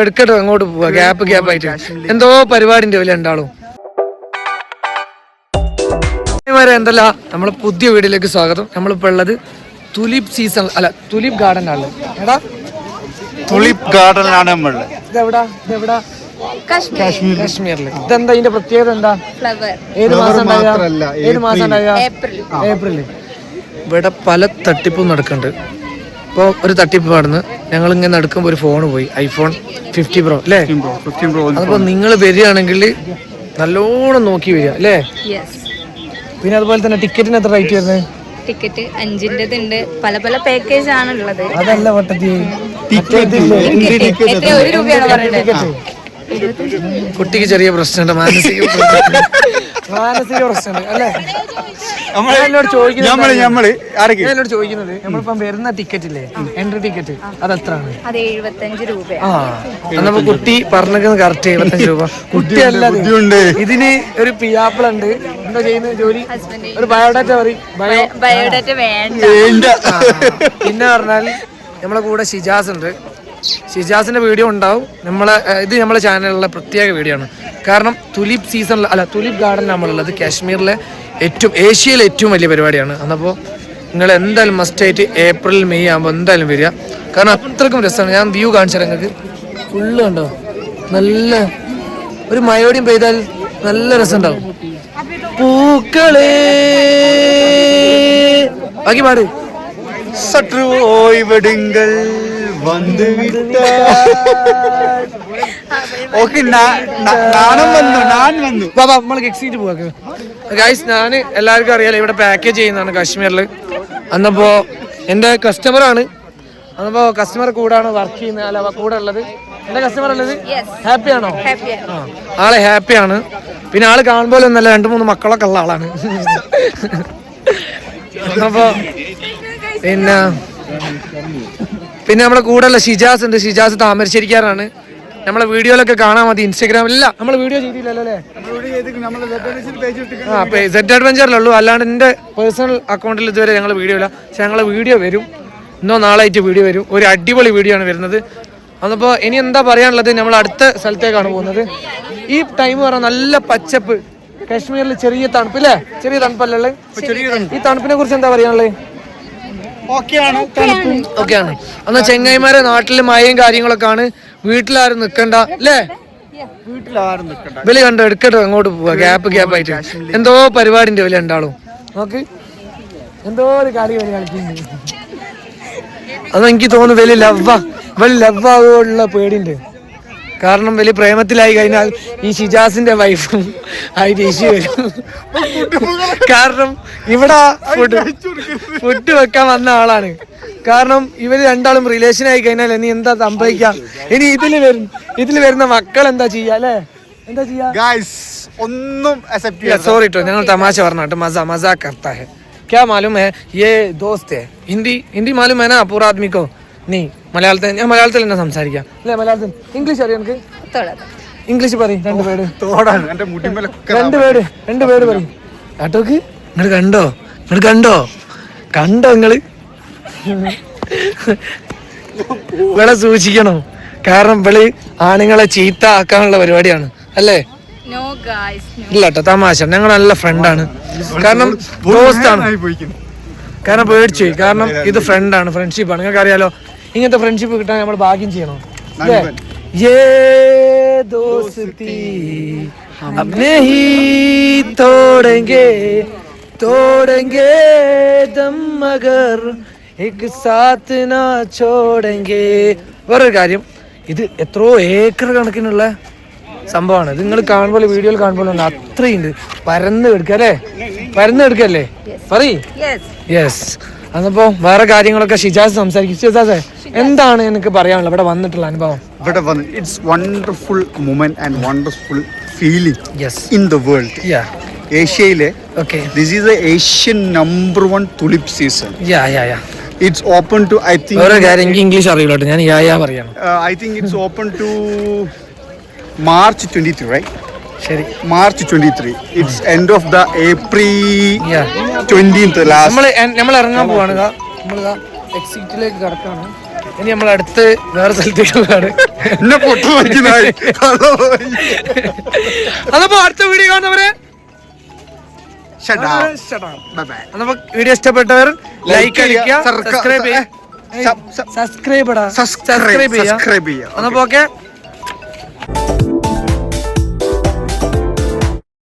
എടുക്കട്ടോ അങ്ങോട്ട് പോവാ ഗ്യാപ്പ് ആയിട്ട് എന്തോ പരിപാടി ഉണ്ട് രണ്ടാളും. എന്തല്ല നമ്മളെ പുതിയ വീഡിയോയിലേക്ക് സ്വാഗതം. നമ്മളിപ്പോ ഉള്ളത് തുലിപ് സീസൺ അല്ല തുലിപ് ഗാർഡൻ ആണ്. എടാ തുലിപ് ഗാർഡനിലാണ് നമ്മളുള്ളത്. ഇതെവിടാ? കാശ്മീരില്. ഇതെന്താ ഇതിന്റെ പ്രത്യേകത എന്താ? ഏത് മാസം ഏപ്രിൽ. ഇവിടെ പല തട്ടിപ്പും നടക്കുന്നുണ്ട്. ഇപ്പോൾ ഒരു തട്ടിപ്പ് പാടുന്നു. ഞങ്ങൾ ഇങ്ങനെ നടക്കുമ്പോൾ ഒരു ഫോൺ പോയി, ഐഫോൺ 50 Pro അല്ലേ? അപ്പോൾ നിങ്ങൾ വരികയാണെങ്കിൽ നല്ലോണം നോക്കി വരിക അല്ലേ? പിന്നെ അതുപോലെ തന്നെ ടിക്കറ്റിന് എത്ര റേറ്റ് വരുന്നത്? ടിക്കറ്റ് 5 ഉണ്ട്. പല പല പാക്കേജ് ആണ് ഉള്ളത്. അതല്ല വട്ടത്തി കുട്ടിക്ക് ചെറിയ പ്രശ്നമുണ്ട്, മാനസിക പ്രശ്നമുണ്ട് അല്ലേ? എന്നോട് ചോദിക്കുന്നത് നമ്മളിപ്പം വരുന്ന ടിക്കറ്റ് ഇല്ലേ, എൻട്രി ടിക്കറ്റ് അത് എത്രയാണ്? അത് 75 രൂപ. അപ്പൊ കുട്ടി പറഞ്ഞത് കറക്റ്റ് 75 രൂപ. കുട്ടിയല്ല, ഇതിന് ഒരു പിയാപ്പിൾ ഉണ്ട്. എന്താ ചെയ്യുന്നത് ജോലി? ഒരു ബയോഡാറ്റ പറയും. ബയോഡാറ്റ വേണ്ട. പിന്നെ പറഞ്ഞാൽ നമ്മളെ കൂടെ ഷിജാസ് ഉണ്ട്. ഷിജാസിന്റെ വീഡിയോ ഉണ്ടാവും. ഇത് നമ്മളെ ചാനലിലുള്ള പ്രത്യേക വീഡിയോ ആണ്. കാരണം തുലിപ് സീസണിൽ അല്ല തുലിപ് ഗാർഡൻ നമ്മളുള്ളത് കാശ്മീരിലെ ഏഷ്യയിലെ ഏറ്റവും വലിയ പരിപാടിയാണ്. അന്നപ്പോൾ നിങ്ങൾ എന്തായാലും മസ്റ്റായിട്ട് ഏപ്രിൽ മെയ് ആകുമ്പോൾ എന്തായാലും വരിക. കാരണം അത്രക്കും രസമാണ്. ഞാൻ വ്യൂ കാണിച്ചാൽ നിങ്ങൾക്ക് ഫുള്ള് കണ്ടോ, നല്ല ഒരു മയോടിയും പെയ്താൽ നല്ല രസം ഉണ്ടാവും. പൂക്കളേ ബാക്കി പാട്. சற்று ஓய்வெடுங்கள் வந்து ഓക്കെ നമ്മൾക്ക് എക്സീറ്റ് പോവാ ഗൈസ്. ഞാൻ എല്ലാവർക്കും അറിയാലോ ഇവിടെ പാക്കേജ് ചെയ്യുന്നതാണ് കാശ്മീരിൽ. അന്നപ്പോ എൻ്റെ കസ്റ്റമറാണ്. അന്നപ്പോ കസ്റ്റമർ കൂടാണ് വർക്ക് ചെയ്യുന്നത്. അല്ല കൂടെ ഉള്ളത് എൻ്റെ കസ്റ്റമർ ഉള്ളത്. ഹാപ്പിയാണോ? ആളെ ഹാപ്പിയാണ്. പിന്നെ ആള് കാണുമ്പോൾ ഒന്നല്ല, 2-3 മക്കളൊക്കെ ഉള്ള ആളാണ്. അപ്പോ പിന്നെ നമ്മളെ കൂടെയുള്ള ഷിജാസ് ഉണ്ട്. ഷിജാസ് താമരശ്ശേരിക്കാരാണ്. നമ്മളെ വീഡിയോയിലൊക്കെ കാണാൻ മതി. ഇൻസ്റ്റാഗ്രാമില്ല നമ്മള് വീഡിയോ ചെയ്തില്ലല്ലോ അല്ലേ? സെറ്റ് അഡ്വഞ്ചറിലുള്ളൂ. അല്ലാണ്ട് എൻ്റെ പേഴ്സണൽ അക്കൗണ്ടിൽ ഇതുവരെ ഞങ്ങൾ വീഡിയോ ഇല്ല. പക്ഷെ ഞങ്ങളെ വീഡിയോ വരും. ഇന്നോ നാളായിട്ട് വീഡിയോ വരും. ഒരു അടിപൊളി വീഡിയോ ആണ് വരുന്നത്. അന്നപ്പോൾ ഇനി എന്താ പറയാനുള്ളത്, നമ്മൾ അടുത്ത സ്ഥലത്തേക്കാണ് പോകുന്നത്. ഈ ടൈം പറഞ്ഞാൽ നല്ല പച്ചപ്പ്, കാശ്മീരിൽ ചെറിയ തണുപ്പ് അല്ലേ? ചെറിയ തണുപ്പല്ലേ? ഈ തണുപ്പിനെ കുറിച്ച് എന്താ പറയാനുള്ളത്? ഓക്കെയാണ്. അന്ന് ചെങ്ങായിമാരെ നാട്ടില് മഴയും കാര്യങ്ങളൊക്കെ ആണ്. വീട്ടിലാരും നിക്കണ്ട അല്ലേ? വില കണ്ടോ, എടുക്കട്ടോ അങ്ങോട്ട് പോവാ ഗ്യാപ്പ് ആയിട്ട് എന്തോ പരിപാടി ഉണ്ട്. വില ഉണ്ടാളും നോക്ക് എന്തോ ഒരു കളി കളിക്കുന്നുണ്ട്. അതെനിക്ക് തോന്നുന്നു വലിയ ലവ്വാകുള്ള പേടിയുണ്ട്. കാരണം വലിയ പ്രേമത്തിലായി കഴിഞ്ഞാൽ ഈ ഷിജാസിന്റെ വൈഫും ആയിട്ട് ഇഷ്യൂ വരും. കാരണം ഇവിടെ ഫുഡ് വെക്കാൻ വന്ന ആളാണ്. കാരണം ഇവര് രണ്ടാളും റിലേഷൻ ആയി കഴിഞ്ഞാൽ ഇനി എന്താ സംഭവിക്കാം? ഇനി ഇതില് വരുന്ന മക്കൾ എന്താ ചെയ്യാ അല്ലേ? എന്താ ചെയ്യാ? സോറി ട്ടോ, ഞങ്ങൾ തമാശ പറഞ്ഞാട്ടോ. മസാ കർത്താ ഹെ. ക്യാ മാലൂം ഹെ യേ ദോസ്ത് ഹെ. ഹിന്ദി മാലൂം ഹെ നാ പൂരാ ആദ്മി കോ? നീ മലയാളത്തിൽ, ഞാൻ മലയാളത്തിൽ തന്നെ സംസാരിക്കാം അല്ലേ? മലയാളത്തിൽ. ഇംഗ്ലീഷ് അറിയാം എനിക്ക്? ഇംഗ്ലീഷ് പറയും. 2 പേര് പറയും. കേട്ടോക്ക് നിങ്ങൾ കണ്ടോ നിങ്ങള് ഇവിടെ സൂക്ഷിക്കണോ? കാരണം ഇവിടെ ആണുങ്ങളെ ചീത്ത ആക്കാനുള്ള പരിപാടിയാണ് അല്ലേ? ഇല്ല കേട്ടോ, തമാശ. ഞങ്ങൾ നല്ല ഫ്രണ്ടാണ്. കാരണം ദോസ്താണ്. കാരണം പേടിച്ചു. കാരണം ഇത് ഫ്രണ്ടാണ്, ഫ്രണ്ട്ഷിപ്പാണ്. നിങ്ങൾക്ക് അറിയാലോ, ഇങ്ങനത്തെ ഫ്രണ്ട്ഷിപ്പ് കിട്ടാൻ നമ്മൾ ഭാഗ്യം ചെയ്യണം. ദോസ്തി അപ്നെ ഹി തോടെങ്കേ ദം മഗർ ഏക് സാത്ത് നാ ചോടെങ്കേ. വേറൊരു കാര്യം, ഇത് എത്രയോ ഏക്കർ കണക്കിനുള്ള സംഭവമാണ്. ഇത് നിങ്ങൾ കാണുമ്പോൾ വീഡിയോയിൽ കാണുമ്പോൾ അത്രയുണ്ട്. പരന്ന് എടുക്കല്ലേ പറയ്. യെസ്. അന്നപ്പോ വേറെ കാര്യങ്ങളൊക്കെ ഷിജാസ് സംസാരിക്കും. ഷിജാസേ, എന്താണ് എനിക്ക് പറയാനുള്ളത് ഇവിടെ വന്നിട്ടുള്ള അനുഭവം? It's wonderful moment and wonderful feeling in the world. ഏഷ്യയിലെ this is the Asian number 1 tulip season. It's open to, I think. വേറെ കാര്യം എനിക്ക് ഇംഗ്ലീഷ് അറിയില്ല, ഞാൻ പറയാണ്. I think it's open to March 23, right? ശരി, March 23. It's end of the April 20th last. നമ്മൾ ഇറങ്ങാൻ പോവാണ്. നമ്മൾ എക്സിറ്റിലേക്ക് കടക്കാണ്. ഇനി നമ്മൾ അടുത്ത് വേറെ സ്ഥലത്തേക്കുള്ളതാണ്. അതപ്പോ അടുത്ത വീഡിയോ കാണുന്നവരെ വീഡിയോ ഇഷ്ടപ്പെട്ടവർ ലൈക്ക് അടിക്കുക, സബ്സ്ക്രൈബ് ചെയ്യുക. സബ്സ്ക്രൈബ് ചെയ്യാം. അപ്പൊ ഓക്കെ.